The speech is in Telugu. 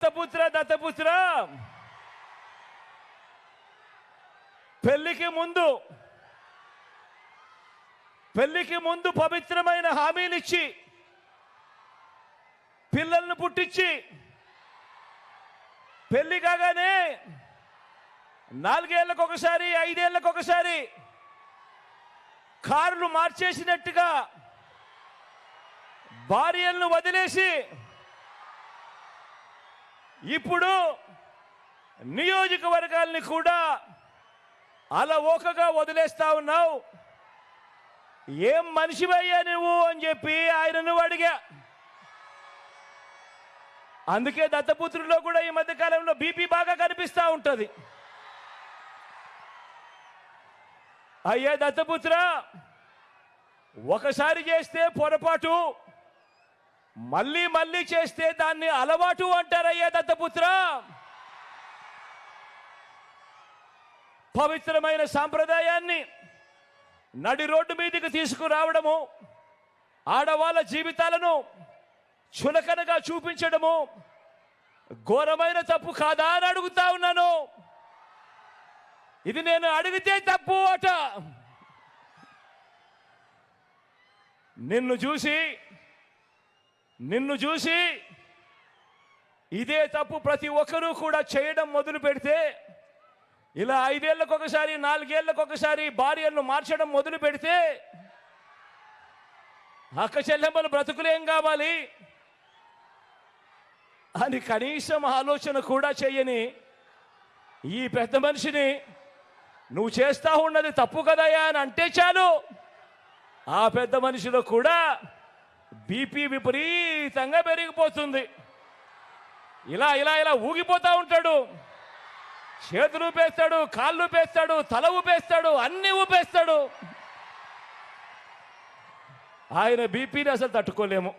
దత్తపుత్ర పెళ్లికి ముందు పవిత్రమైన హామీలిచ్చి పిల్లలను పుట్టించి పెళ్లి కాగానే 4 ఏళ్లకు ఒకసారి 5 ఏళ్లకు ఒకసారి కార్లు మార్చేసినట్టుగా భార్యలను వదిలేసి ఇప్పుడు నియోజకవర్గాల్ని కూడా అలవోకగా వదిలేస్తా ఉన్నావు. ఏం మనిషివయ్యా నువ్వు అని చెప్పి ఆయనను అడిగా. అందుకే దత్తపుత్రుల్లో కూడా ఈ మధ్య కాలంలో బీపీ బాగా కనిపిస్తూ ఉంటుంది. అయ్యా దత్తపుత్ర, ఒకసారి చేస్తే పొరపాటు, మళ్ళీ మళ్ళీ చేస్తే దాన్ని అలవాటు అంటారయ్యా దత్తపుత్ర. పవిత్రమైన సాంప్రదాయాన్ని నడి రోడ్డు మీదకి తీసుకురావడము, ఆడవాళ్ళ జీవితాలను చులకనగా చూపించడము ఘోరమైన తప్పు కాదా అని అడుగుతా ఉన్నాను. ఇది నేను అడిగితే తప్పు అట. నిన్ను చూసి ఇదే తప్పు ప్రతి ఒక్కరూ కూడా చేయడం మొదలు పెడితే, ఇలా 5 ఏళ్లకు ఒకసారి 4 ఏళ్లకు ఒకసారి భార్యలను మార్చడం మొదలు పెడితే అక్క చెల్లెమ్మల బ్రతుకులేం కావాలి అని కనీసం ఆలోచన కూడా చేయని ఈ పెద్ద మనిషిని నువ్వు చేస్తా ఉన్నది తప్పు కదయ్యా అని అంటే చాలు, ఆ పెద్ద మనిషిలో కూడా బీపీ విపరీతంగా పెరిగిపోతుంది. ఇలా ఇలా ఇలా ఊగిపోతూ ఉంటాడు. చేతులు ఊపేస్తాడు, కాళ్ళు ఊపేస్తాడు, తల ఊపేస్తాడు, అన్ని ఊపేస్తాడు. ఆయన బీపీని అసలు తట్టుకోలేము.